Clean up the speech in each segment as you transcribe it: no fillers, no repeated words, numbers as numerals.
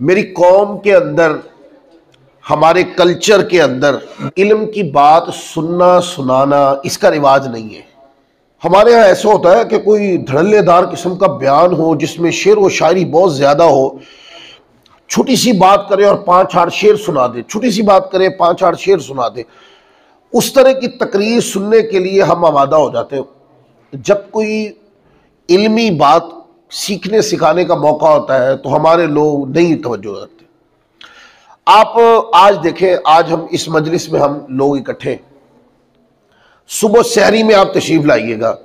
मेरी कौम के अंदर, हमारे कल्चर के अंदर इल्म की बात सुनना सुनाना इसका रिवाज नहीं है। हमारे यहाँ ऐसा होता है कि कोई धड़ल्लेदार किस्म का बयान हो जिसमें शेर व शायरी बहुत ज़्यादा हो, छोटी सी बात करे और 5-8 शेर सुना दे, छोटी सी बात करे 5-8 शेर सुना दे। उस तरह की तकरीर सुनने के लिए हम आमादा हो जाते हैं। जब कोई इल्मी बात सीखने सिखाने का मौका होता है तो हमारे लोग नहीं तवज्जो करते। आप आज देखें, आज हम इस मजलिस में हम लोग इकट्ठे, सुबह सहरी में आप तशरीफ लाइएगा।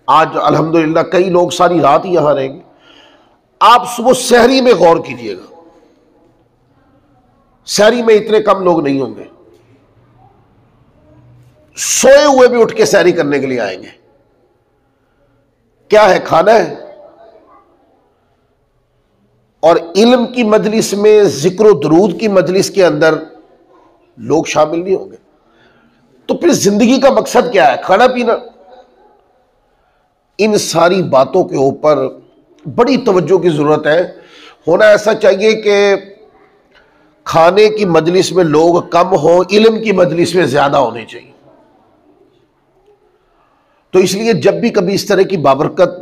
आज अल्हम्दुलिल्लाह कई लोग सारी रात ही यहां रहेंगे। आप सुबह सहरी में गौर कीजिएगा, सहरी में इतने कम लोग नहीं होंगे, सोए हुए भी उठ के सहरी करने के लिए आएंगे। क्या है? खाना है। और इल्म की मजलिस में, जिक्र दरूद की मजलिस के अंदर लोग शामिल नहीं होंगे। तो फिर जिंदगी का मकसद क्या है? खाना पीना। इन सारी बातों के ऊपर बड़ी तवज्जो की जरूरत है। होना ऐसा चाहिए कि खाने की मजलिस में लोग कम हो, इल्म की मजलिस में ज्यादा होने चाहिए। तो इसलिए जब भी कभी इस तरह की बाबरकत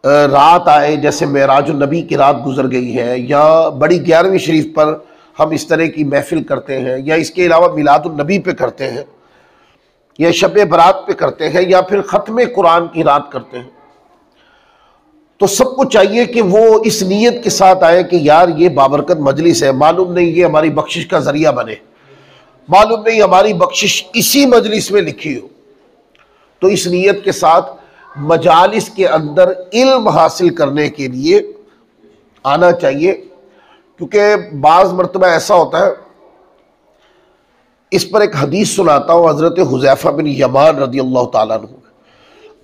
रात आए, जैसे मेराजुन नबी की रात गुजर गई है, या बड़ी 11वीं शरीफ पर हम इस तरह की महफिल करते हैं, या इसके अलावा मिलादुन नबी पे करते हैं, या शब बरात पे करते हैं, या फिर ख़त्म कुरान की रात करते हैं, तो सबको चाहिए कि वो इस नीयत के साथ आए कि यार ये बाबरकत मजलिस है, मालूम नहीं ये हमारी बख्शिश का जरिया बने, मालूम नहीं हमारी बख्शिश इसी मजलिस में लिखी हो। तो इस नीयत के साथ मजालिस के अंदर इल्म हासिल करने के लिए आना चाहिए। क्योंकि बाज़ मरतबा ऐसा होता है, इस पर एक हदीस सुनाता हूँ हज़रत हुज़ैफ़ा बिन यमान रज़ी अल्लाह ताला अन्हु।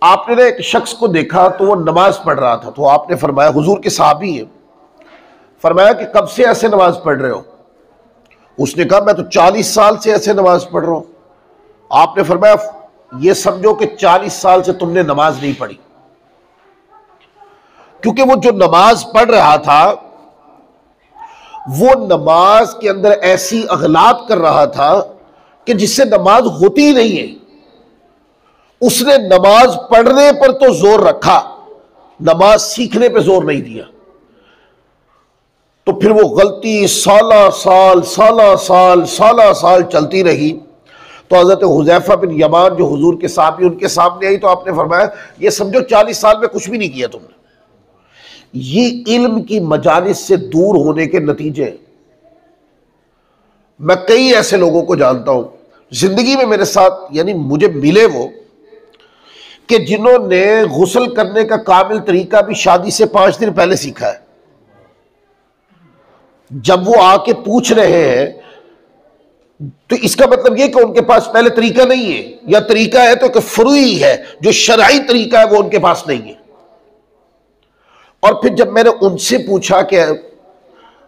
आपने ना एक शख्स को देखा तो वो नमाज पढ़ रहा था, तो आपने फरमाया, हुजूर के सहाबी है, फरमाया कि कब से ऐसे नमाज पढ़ रहे हो? उसने कहा मैं तो 40 साल से ऐसे नमाज पढ़ रहा हूँ। आपने फरमाया ये समझो कि 40 साल से तुमने नमाज नहीं पढ़ी, क्योंकि वो जो नमाज पढ़ रहा था वो नमाज के अंदर ऐसी अगलात कर रहा था कि जिससे नमाज होती ही नहीं है। उसने नमाज पढ़ने पर तो जोर रखा, नमाज सीखने पे जोर नहीं दिया। तो फिर वो गलती साला साल चलती रही। तो हज़रत हुज़ैफ़ा बिन यमान जो हुजूर के साहबी, उनके सामने आई तो आपने फरमाया ये समझो 40 साल में कुछ भी नहीं किया तुमने। ये इल्म की मजालिस से दूर होने के नतीजे। मैं कई ऐसे लोगों को जानता हूं जिंदगी में मेरे साथ, यानी मुझे मिले वो, कि जिन्होंने गुस्ल करने का कामिल तरीका भी शादी से 5 दिन पहले सीखा है। जब वो आके पूछ रहे हैं तो इसका मतलब यह कि उनके पास पहले तरीका नहीं है, या तरीका है तो कि फरूई है, जो शरई तरीका है वो उनके पास नहीं है। और फिर जब मैंने उनसे पूछा कि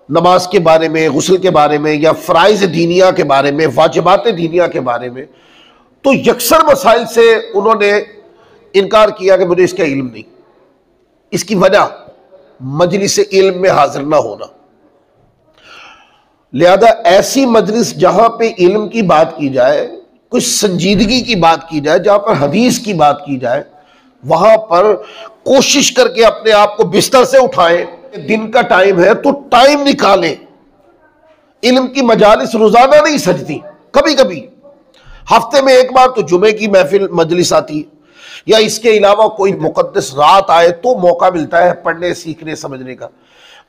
नमाज के बारे में, गुस्ल के बारे में, या फ़राइज़ दीनिया के बारे में, वाजिबात दीनिया के बारे में, तो यकसर मसाइल से उन्होंने इनकार किया कि मुझे इसका इल्म नहीं। इसकी वजह मजलिस इल्म में हाजिर ना होना। लिहाजा ऐसी मजलिस जहां पे इल्म की बात की जाए, कुछ संजीदगी की बात की जाए, जहां पर हदीस की बात की जाए, वहां पर कोशिश करके अपने आप को बिस्तर से उठाएं। दिन का टाइम है तो टाइम निकालें। इल्म की मजालिस रोजाना नहीं सजती, कभी कभी हफ्ते में एक बार तो जुमे की महफिल मजलिस आती है, या इसके अलावा कोई मुकद्दस रात आए तो मौका मिलता है पढ़ने, सीखने, समझने का।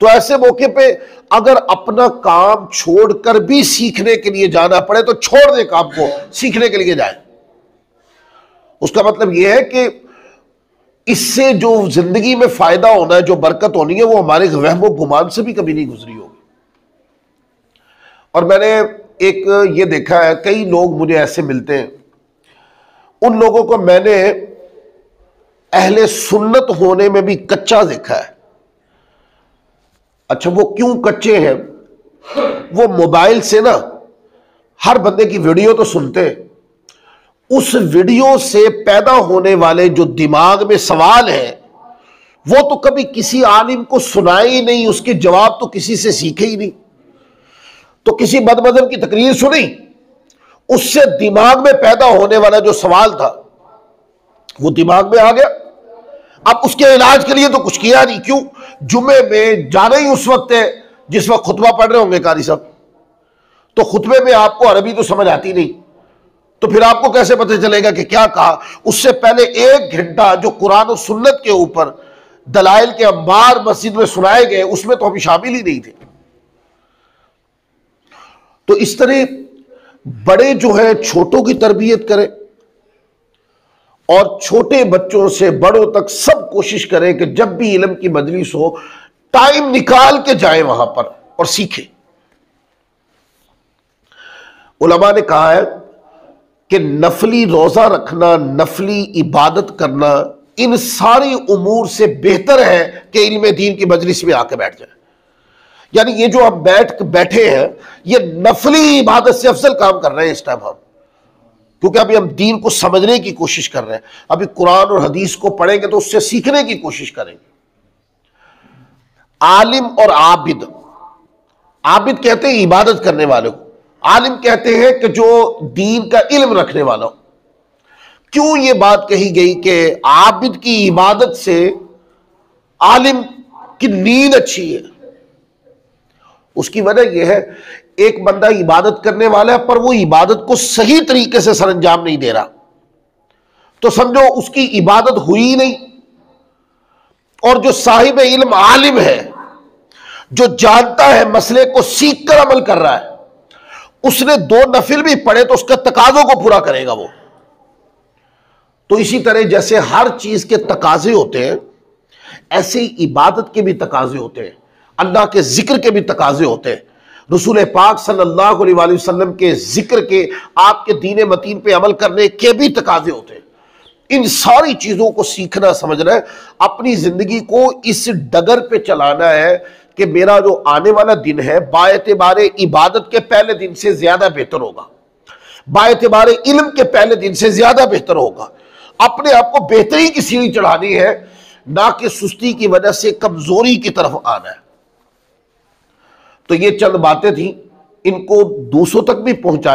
तो ऐसे मौके पे अगर अपना काम छोड़कर भी सीखने के लिए जाना पड़े तो छोड़ दे काम को, सीखने के लिए जाए। उसका मतलब यह है कि इससे जो जिंदगी में फायदा होना है, जो बरकत होनी है, वो हमारे वहमो गुमान से भी कभी नहीं गुजरी होगी। और मैंने एक ये देखा है, कई लोग मुझे ऐसे मिलते हैं, उन लोगों को मैंने अहले सुन्नत होने में भी कच्चा देखा है। अच्छा, वो क्यों कच्चे हैं? वो मोबाइल से ना हर बंदे की वीडियो तो सुनते हैं, उस वीडियो से पैदा होने वाले जो दिमाग में सवाल है वो तो कभी किसी आलिम को सुनाए ही नहीं, उसके जवाब तो किसी से सीखे ही नहीं। तो किसी बदमज़हब की तकरीर सुनी, उससे दिमाग में पैदा होने वाला जो सवाल था वो दिमाग में आ गया। अब उसके इलाज के लिए तो कुछ किया नहीं। क्यों? जुमे में जाना ही उस वक्त है जिस वक्त खुतबा पढ़ रहे होंगे कारी साहब, तो खुतबे में आपको अरबी तो समझ आती नहीं, तो फिर आपको कैसे पता चलेगा कि क्या कहा? उससे पहले 1 घंटा जो कुरान और सुन्नत के ऊपर दलाइल के अंबार मस्जिद में सुनाए गए, उसमें तो हम शामिल ही नहीं थे। तो इस तरह बड़े जो है छोटों की तरबियत करें, और छोटे बच्चों से बड़ों तक सब कोशिश करें कि जब भी इल्म की मजलिस हो टाइम निकाल के जाएं वहां पर और सीखें। उलमा ने कहा है कि नफली रोजा रखना, नफली इबादत करना, इन सारी उमूर से बेहतर है कि इल्म दीन की मजलिस में आके बैठ जाए। यानी ये जो हम बैठे हैं, ये नफली इबादत से अफजल काम कर रहे हैं इस टाइम हम, क्योंकि अभी हम दीन को समझने की कोशिश कर रहे हैं। अभी कुरान और हदीस को पढ़ेंगे तो उससे सीखने की कोशिश करेंगे। आलिम और आबिद, आबिद कहते हैं इबादत करने वाले को, आलिम कहते हैं कि जो दीन का इल्म रखने वाला हो। क्यों ये बात कही गई कि आबिद की इबादत से आलिम की नींद अच्छी है? उसकी वजह यह है, एक बंदा इबादत करने वाला है पर वो इबादत को सही तरीके से सरंजाम नहीं दे रहा, तो समझो उसकी इबादत हुई नहीं। और जो साहिब इल्म आलिम है, जो जानता है, मसले को सीख कर अमल कर रहा है, उसने 2 नफिल भी पढ़े तो उसका तकाजों को पूरा करेगा वो। तो इसी तरह जैसे हर चीज के तकाजे होते हैं, ऐसे ही इबादत के भी तकाजे होते हैं, अल्लाह के जिक्र के भी तकाजे होते हैं, रसूल पाक सल्लल्लाहु अलैहि वसल्लम के जिक्र के, आपके दीन मतीन पे अमल करने के भी तकाजे होते हैं। इन सारी चीजों को सीखना, समझना है, अपनी जिंदगी को इस डगर पे चलाना है कि मेरा जो आने वाला दिन है बाएतबारे इबादत के पहले दिन से ज्यादा बेहतर होगा, बाएतबारे इल्म के पहले दिन से ज्यादा बेहतर होगा। अपने आप को बेहतरी की सीढ़ी चढ़ानी है, ना कि सुस्ती की वजह से कमजोरी की तरफ आना है। तो ये चंद बातें थी, इनको दूसरों तक भी पहुंचाए।